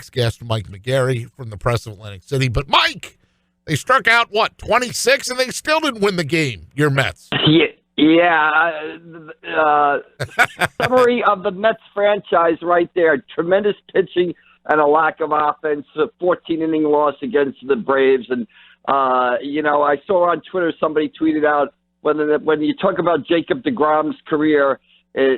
Next guest, Mike McGarry from the Press of Atlantic City. But, Mike, they struck out, 26, and they still didn't win the game, your Mets. Yeah. Summary of the Mets franchise right there. Tremendous pitching and a lack of offense. A 14-inning loss against the Braves. And, I saw on Twitter somebody tweeted out, when you talk about Jacob deGrom's career,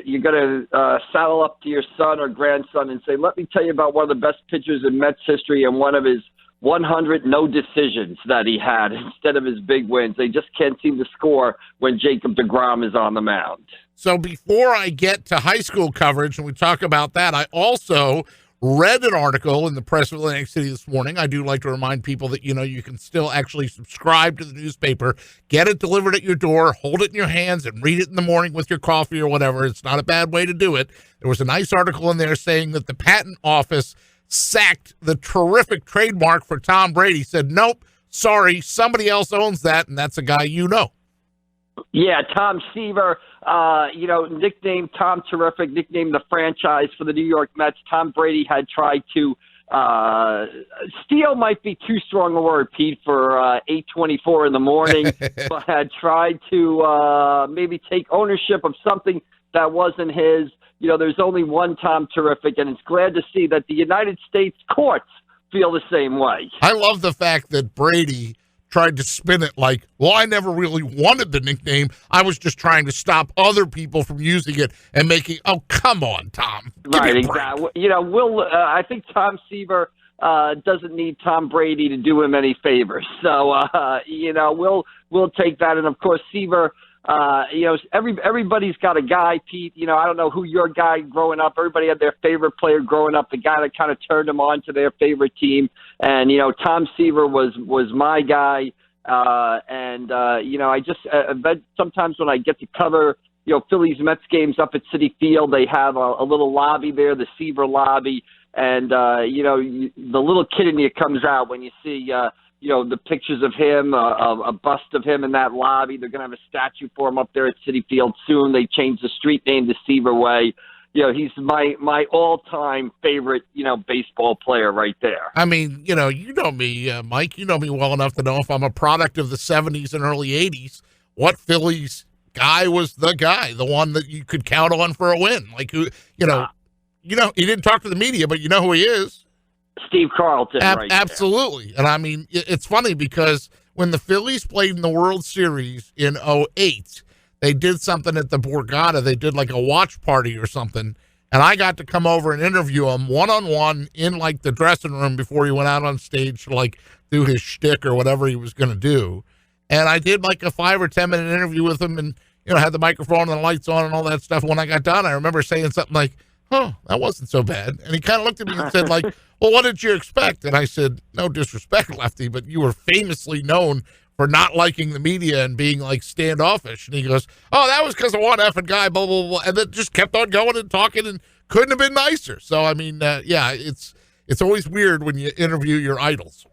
you got to saddle up to your son or grandson and say, let me tell you about one of the best pitchers in Mets history and one of his 100 no decisions that he had instead of his big wins. They just can't seem to score when Jacob deGrom is on the mound. So before I get to high school coverage and we talk about that, I also read an article in the Press of Atlantic City this morning. I do like to remind people that, you can still actually subscribe to the newspaper, get it delivered at your door, hold it in your hands, and read it in the morning with your coffee or whatever. It's not a bad way to do it. There was a nice article in there saying that the patent office sacked the terrific trademark for Tom Brady. Said, nope, sorry, somebody else owns that, and that's a guy you know. Yeah, Tom Seaver, nicknamed Tom Terrific, nicknamed the franchise for the New York Mets. Tom Brady had tried to steal might be too strong a word, Pete, for 8:24 in the morning, but had tried to maybe take ownership of something that wasn't his. There's only one Tom Terrific, and it's glad to see that the United States courts feel the same way. I love the fact that Brady tried to spin it like, well, I never really wanted the nickname. I was just trying to stop other people from using it and making, oh, come on, Tom. Right, exactly. I think Tom Seaver doesn't need Tom Brady to do him any favors. So, we'll take that. And, of course, Seaver, everybody's got a guy, Pete. I don't know who your guy growing up. Everybody had their favorite player growing up, the guy that kind of turned them on to their favorite team. And, Tom Seaver was my guy. I just sometimes when I get to cover, Phillies Mets games up at Citi Field, they have a little lobby there, the Seaver lobby. And, the little kid in you comes out when you see, the pictures of him, a bust of him in that lobby. They're going to have a statue for him up there at Citi Field soon. They changed the street name to Seaver Way. He's my all-time favorite, baseball player right there. I mean, you know me, Mike. You know me well enough to know if I'm a product of the 70s and early 80s, what Phillies guy was the guy, the one that you could count on for a win. Like, who, he didn't talk to the media, but you know who he is. Steve Carlton, right absolutely. There. And, I mean, it's funny because when the Phillies played in the World Series in 2008, they did something at the Borgata. They did like a watch party or something, and I got to come over and interview him one-on-one in, like, the dressing room before he went out on stage to, like, do his shtick or whatever he was going to do. And I did, like, a 5 or 10-minute interview with him and, had the microphone and the lights on and all that stuff. When I got done, I remember saying something like, oh, that wasn't so bad. And he kind of looked at me and said, like, well, what did you expect? And I said, no disrespect, Lefty, but you were famously known for not liking the media and being, like, standoffish. And he goes, oh, that was because of one effing guy, blah, blah, blah. And then just kept on going and talking and couldn't have been nicer. So, I mean, it's always weird when you interview your idols.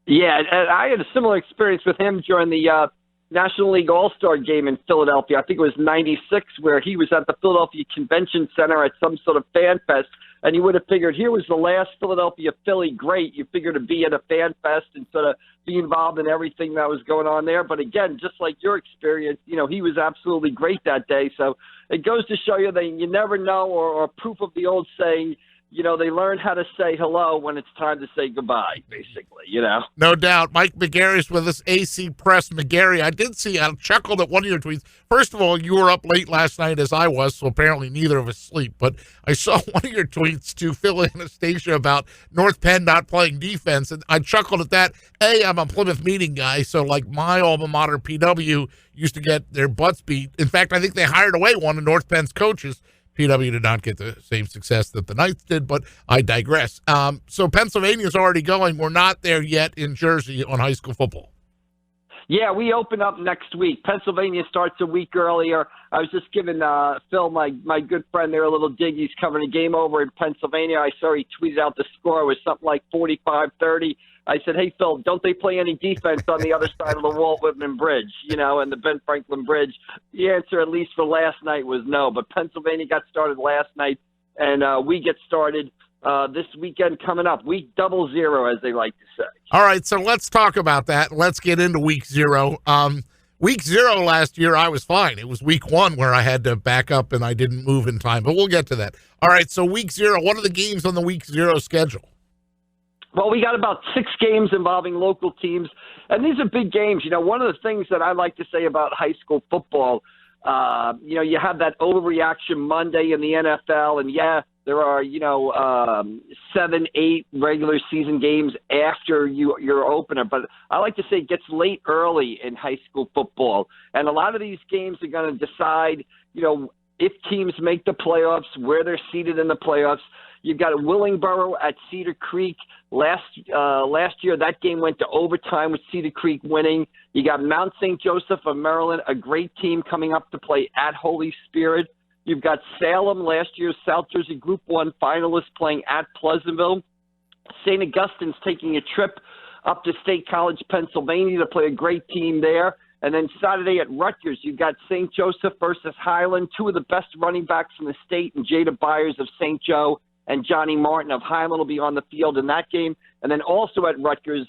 Yeah, and I had a similar experience with him during the National League All-Star game in Philadelphia. I think it was 96, where he was at the Philadelphia Convention Center at some sort of fan fest. And you would have figured here was the last Philadelphia Philly great. You figured to be at a fan fest and sort of be involved in everything that was going on there. But again, just like your experience, he was absolutely great that day. So it goes to show you that you never know, or proof of the old saying, they learn how to say hello when it's time to say goodbye, basically, No doubt. Mike McGarry's with us, AC Press. McGarry, I chuckled at one of your tweets. First of all, you were up late last night as I was, so apparently neither of us sleep. But I saw one of your tweets to Phil Anastasia about North Penn not playing defense, and I chuckled at that. I'm a Plymouth Meeting guy, so like my alma mater, PW, used to get their butts beat. In fact, I think they hired away one of North Penn's coaches. PW did not get the same success that the Knights did, but I digress. So Pennsylvania's already going. We're not there yet in Jersey on high school football. Yeah, we open up next week. Pennsylvania starts a week earlier. I was just giving Phil, my good friend there, a little dig. He's covering a game over in Pennsylvania. I saw he tweeted out the score. It was something like 45-30. I said, hey, Phil, don't they play any defense on the other side of the Walt Whitman Bridge, and the Ben Franklin Bridge? The answer, at least for last night, was no. But Pennsylvania got started last night, and we get started this weekend coming up. Week 00, as they like to say. All right, so let's talk about that. Let's get into week 0. Week 0 last year, I was fine. It was week 1 where I had to back up and I didn't move in time, but we'll get to that. All right, so week 0, what are the games on the week 0 schedule? Well, we got about 6 games involving local teams, and these are big games. One of the things that I like to say about high school football, you have that overreaction Monday in the NFL, and there are, 7, 8 regular season games after your opener. But I like to say it gets late early in high school football. And a lot of these games are going to decide, if teams make the playoffs, where they're seated in the playoffs. You've got Willingboro at Cedar Creek. Last year, that game went to overtime with Cedar Creek winning. You got Mount St. Joseph of Maryland, a great team coming up to play at Holy Spirit. You've got Salem, last year's South Jersey Group 1 finalist, playing at Pleasantville. St. Augustine's taking a trip up to State College, Pennsylvania, to play a great team there. And then Saturday at Rutgers, you've got St. Joseph versus Highland, 2 of the best running backs in the state, and Jada Byers of St. Joe and Johnny Martin of Highland will be on the field in that game. And then also at Rutgers,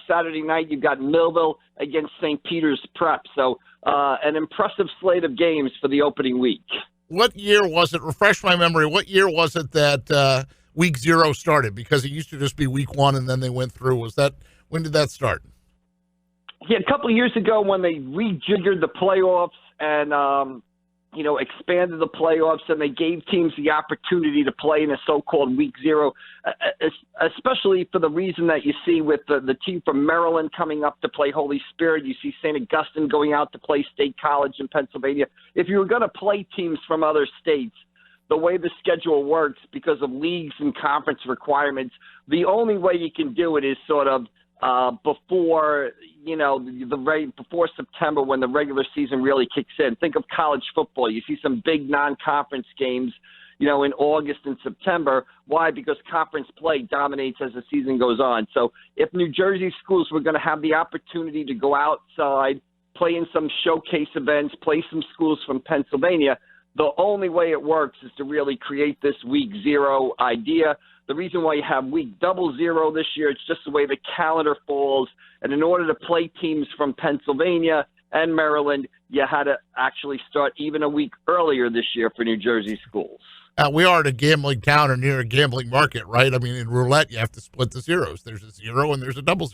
Saturday night, you've got Millville against St. Peter's Prep. So an impressive slate of games for the opening week. What year was it? Refresh my memory. What year was it that week 0 started? Because it used to just be week 1 and then they went through. When did that start? Yeah, a couple of years ago when they rejiggered the playoffs and, expanded the playoffs, and they gave teams the opportunity to play in a so-called week 0, especially for the reason that you see with the team from Maryland coming up to play Holy Spirit. You see St. Augustine going out to play State College in Pennsylvania. If you were going to play teams from other states, the way the schedule works, because of leagues and conference requirements, the only way you can do it is sort of before before September, when the regular season really kicks in. Think of college football. You see some big non-conference games, in August and September. Why? Because conference play dominates as the season goes on. So if New Jersey schools were going to have the opportunity to go outside, play in some showcase events, play some schools from Pennsylvania, the only way it works is to really create this week 0 idea. The reason why you have week 00 this year, it's just the way the calendar falls. And in order to play teams from Pennsylvania and Maryland, you had to actually start even a week earlier this year for New Jersey schools. We are at a gambling town or near a gambling market, right? I mean, in roulette, you have to split the zeros. There's a 0 and there's a 00.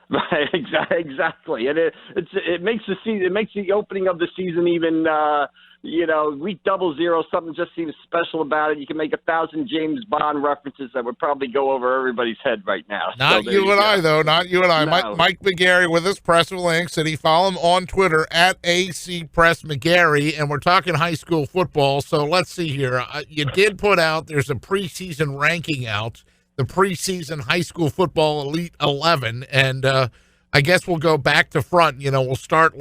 Right, exactly, and it makes the season, it makes the opening of the season even. Week 00, something just seems special about it. You can make 1,000 James Bond references that would probably go over everybody's head right now. Not you and I, though. Not you and I. No. Mike McGarry with us, Press of Link City. Follow him on Twitter at AC Press McGarry, and we're talking high school football. So let's see here. You did put out, there's a preseason ranking out, the preseason high school football Elite 11, and I guess we'll go back to front. We'll start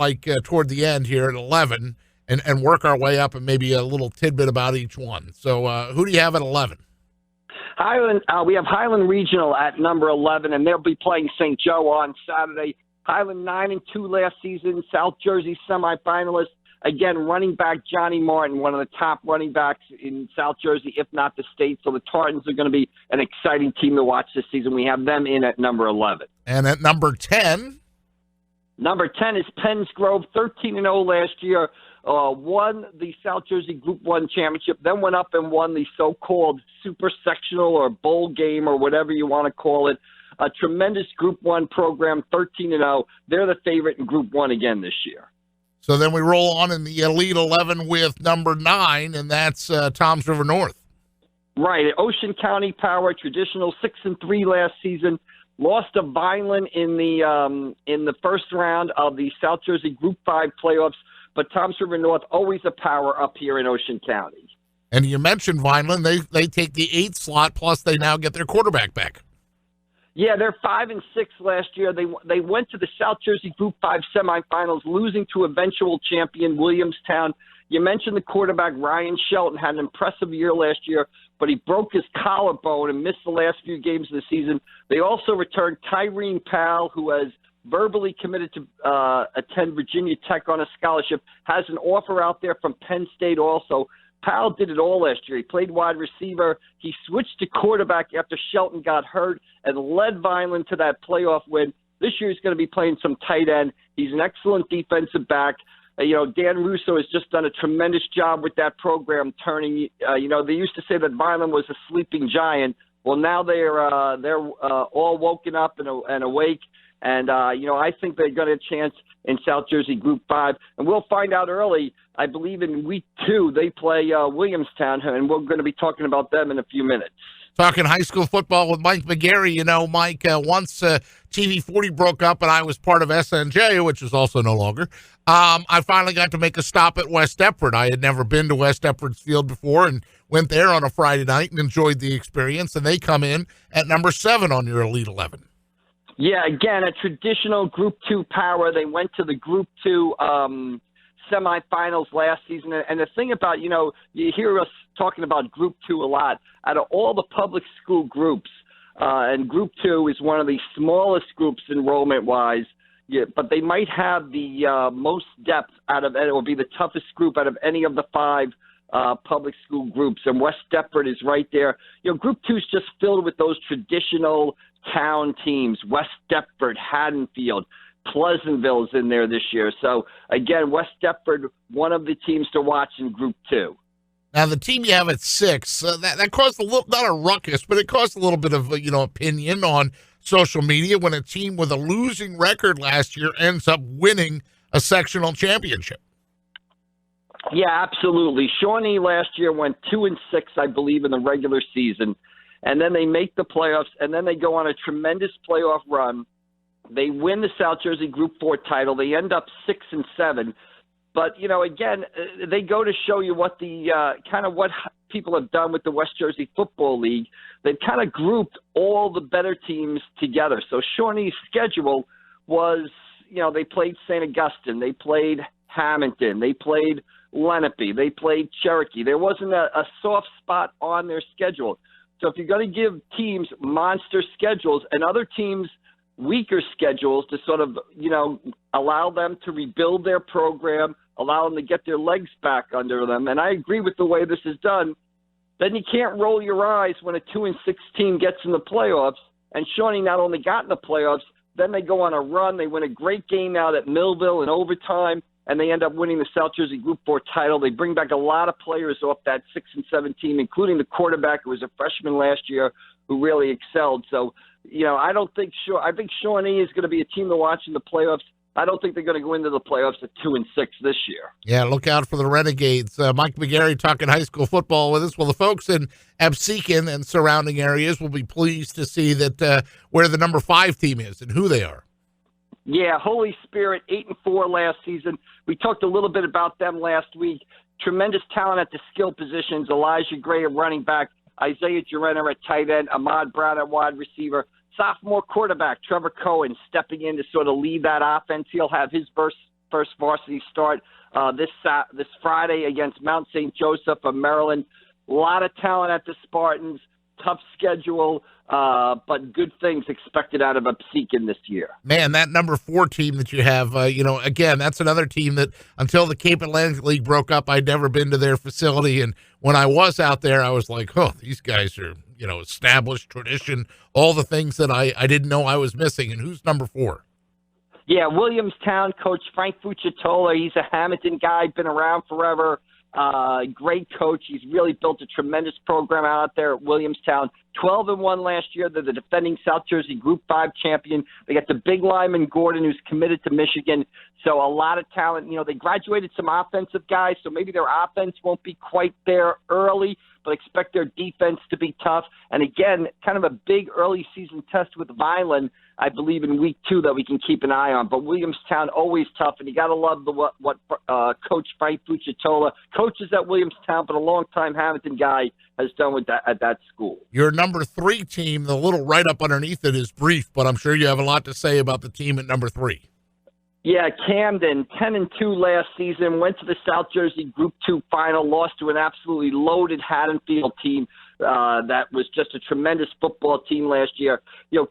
toward the end here at 11. And work our way up, and maybe a little tidbit about each one. So who do you have at 11? Highland. We have Highland Regional at number 11, and they'll be playing St. Joe on Saturday. Highland 9-2 last season, South Jersey semifinalist. Again, running back Johnny Martin, one of the top running backs in South Jersey, if not the state. So the Tartans are going to be an exciting team to watch this season. We have them in at number 11. And at number 10? Number 10 is Penns Grove, 13-0 last year. Won the South Jersey Group 1 championship, then went up and won the so-called super sectional or bowl game or whatever you want to call it. A tremendous Group 1 program, 13-0. They're the favorite in Group 1 again this year. So then we roll on in the Elite 11 with number 9, and that's Toms River North. Right. Ocean County Power, traditional 6-3 last season. Lost to Vineland in the first round of the South Jersey Group 5 playoffs. But Toms River North, always a power up here in Ocean County. And you mentioned Vineland. They take the 8th slot, plus they now get their quarterback back. Yeah, they're 5-6 last year. They went to the South Jersey Group 5 semifinals, losing to eventual champion Williamstown. You mentioned the quarterback, Ryan Shelton, had an impressive year last year, but he broke his collarbone and missed the last few games of the season. They also returned Tyreen Powell, who has verbally committed to attend Virginia Tech on a scholarship, has an offer out there from Penn State also. Powell did it all last year. He played wide receiver. He switched to quarterback after Shelton got hurt and led Vineland to that playoff win. This year he's going to be playing some tight end. He's an excellent defensive back. Dan Russo has just done a tremendous job with that program turning. They used to say that Vineland was a sleeping giant. Well, now they're all woken up and awake. And, I think they're going to have a chance in South Jersey Group 5. And we'll find out early. I believe in week 2 they play Williamstown, and we're going to be talking about them in a few minutes. Talking high school football with Mike McGarry. Mike, once TV 40 broke up and I was part of SNJ, which is also no longer, I finally got to make a stop at West Deptford. I had never been to West Deptford's field before and went there on a Friday night and enjoyed the experience, and they come in at number 7 on your Elite 11. Yeah, again, a traditional Group 2 power. They went to the Group 2 semifinals last season. And the thing about, you hear us talking about Group 2 a lot. Out of all the public school groups, and Group 2 is one of the smallest groups enrollment-wise, but they might have the most depth out of it. It will be the toughest group out of any of the 5 public school groups. And West Deptford is right there. Group 2 is just filled with those traditional town teams. West Deptford, Haddonfield, Pleasantville's in there this year. So, again, West Deptford, one of the teams to watch in Group 2. Now, the team you have at 6, that caused a little, not a ruckus, but it caused a little bit of, opinion on social media when a team with a losing record last year ends up winning a sectional championship. Yeah, absolutely. Shawnee last year went 2-6, I believe, in the regular season. And then they make the playoffs, and then they go on a tremendous playoff run. They win the South Jersey Group 4 title. They end up 6-7. But, again, they go to show you what the what people have done with the West Jersey Football League. They've kind of grouped all the better teams together. So Shawnee's schedule was, they played St. Augustine. They played Hamilton. They played Lenape. They played Cherokee. There wasn't a soft spot on their schedule. So if you're going to give teams monster schedules and other teams weaker schedules to sort of, allow them to rebuild their program, allow them to get their legs back under them, and I agree with the way this is done, then you can't roll your eyes when a 2-6 team gets in the playoffs. And Shawnee not only got in the playoffs, then they go on a run. They win a great game out at Millville in overtime, and they end up winning the South Jersey Group 4 title. They bring back a lot of players off that 6-7 team, including the quarterback who was a freshman last year who really excelled. So, I think Shawnee is going to be a team to watch in the playoffs. I don't think they're going to go into the playoffs at 2-6 this year. Yeah, look out for the Renegades. Mike McGarry talking high school football with us. Well, the folks in Absecon and surrounding areas will be pleased to see that where the number 5 team is and who they are. Yeah, Holy Spirit, 8-4 last season. We talked a little bit about them last week. Tremendous talent at the skill positions. Elijah Gray at running back, Isaiah Gerena at tight end, Ahmad Brown at wide receiver. Sophomore quarterback Trevor Cohen stepping in to sort of lead that offense. He'll have his first varsity start this Friday against Mount St. Joseph of Maryland. A lot of talent at the Spartans. Tough schedule, but good things expected out of Absecon this year. Man, that number 4 team that you have, again, that's another team that until the Cape Atlantic League broke up, I'd never been to their facility. And when I was out there, I was like, oh, these guys are, established tradition, all the things that I didn't know I was missing. And who's number 4? Yeah, Williamstown coach Frank Fucitola. He's a Hamilton guy, been around forever. Great coach. He's really built a tremendous program out there at Williamstown. 12-1 last year. They're the defending South Jersey Group 5 champion. They got the big lineman Gordon, who's committed to Michigan. So a lot of talent. They graduated some offensive guys, so maybe their offense won't be quite there early, but expect their defense to be tough. And again, kind of a big early season test with Vineland, I believe, in week 2 that we can keep an eye on. But Williamstown, always tough, and you got to love what Coach Frank Fucitola, coaches at Williamstown, but a long-time Hamilton guy, has done with that at that school. Your number 3 team, the little write-up underneath it is brief, but I'm sure you have a lot to say about the team at number 3. Yeah, Camden, 10-2 last season, went to the South Jersey Group 2 final, lost to an absolutely loaded Haddonfield team that was just a tremendous football team last year.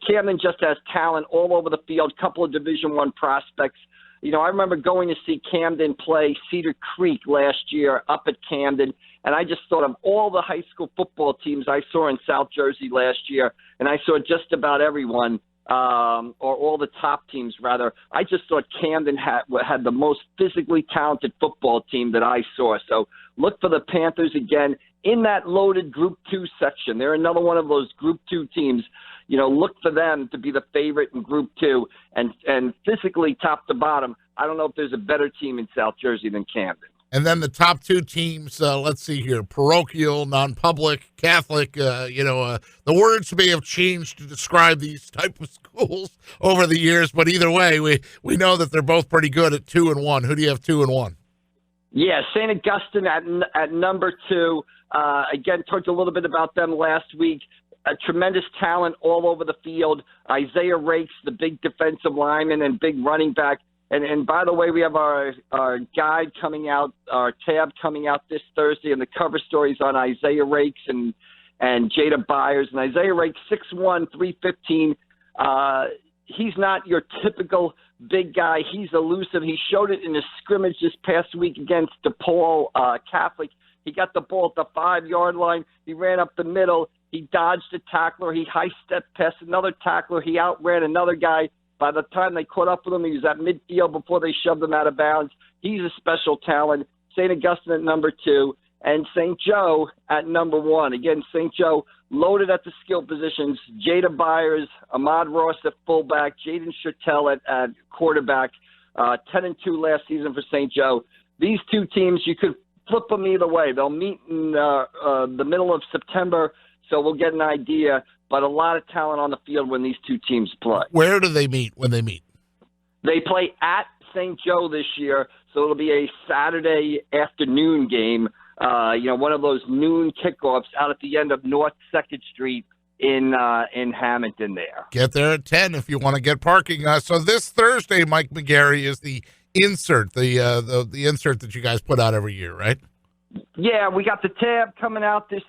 Camden just has talent all over the field, couple of Division I prospects. I remember going to see Camden play Cedar Creek last year up at Camden, And I just thought of all the high school football teams I saw in South Jersey last year, and I saw just about everyone, or all the top teams, rather. I just thought Camden had the most physically talented football team that I saw. So look for the Panthers again in that loaded Group 2 section. They're another one of those Group 2 teams. You know, look for them to be the favorite in Group 2. And physically, top to bottom, I don't know if there's a better team in South Jersey than Camden. And then the top 2 teams, let's see here, parochial, non-public, Catholic, the words may have changed to describe these type of schools over the years, but either way, we know that they're both pretty good at 2-1. Who do you have 2-1? Yeah, St. Augustine at number 2. Again, talked a little bit about them last week. A tremendous talent all over the field. Isaiah Rakes, the big defensive lineman and big running back. And by the way, we have our guide coming out, our tab coming out this Thursday, and the cover stories on Isaiah Rakes and Jada Byers. And Isaiah Rakes, 6'1", 315. He's not your typical big guy. He's elusive. He showed it in a scrimmage this past week against DePaul Catholic. He got the ball at the 5-yard line. He ran up the middle. He dodged a tackler. He high-stepped past another tackler. He outran another guy. By the time they caught up with him, he was at midfield before they shoved him out of bounds. He's a special talent. St. Augustine at number 2, and St. Joe at number 1. Again, St. Joe loaded at the skill positions. Jada Byers, Ahmad Ross at fullback, Jaden Chertel at quarterback. 10-2 last season for St. Joe. These two teams, you could flip them either way. They'll meet in the middle of September, so we'll get an idea. But a lot of talent on the field when these two teams play. Where do they meet when they meet? They play at St. Joe this year, so it'll be a Saturday afternoon game. One of those noon kickoffs out at the end of North 2nd Street in Hamilton there. Get there at 10 if you want to get parking. So this Thursday, Mike McGarry, is the insert, the insert that you guys put out every year, right? Yeah, we got the tab coming out this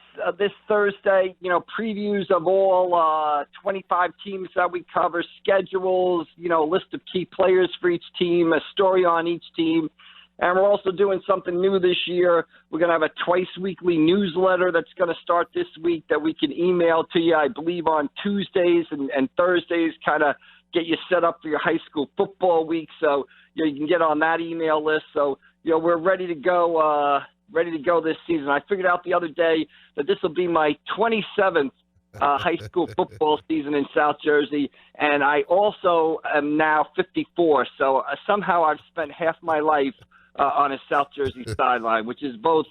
Thursday. Previews of all 25 teams that we cover, schedules, a list of key players for each team, a story on each team. And we're also doing something new this year. We're going to have a twice-weekly newsletter that's going to start this week that we can email to you, I believe, on Tuesdays and Thursdays, kind of get you set up for your high school football week. So you can get on that email list. So we're ready to go. Ready to go this season. I figured out the other day that this will be my 27th high school football season in South Jersey, and I also am now 54. So somehow I've spent half my life on a South Jersey sideline, which is both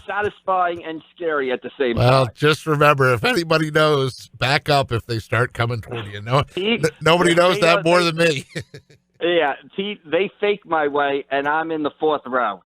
satisfying and scary at the same time. Well, just remember, if anybody knows, back up if they start coming toward you. Nobody knows that more than me. Yeah, they fake my way, and I'm in the 4th row.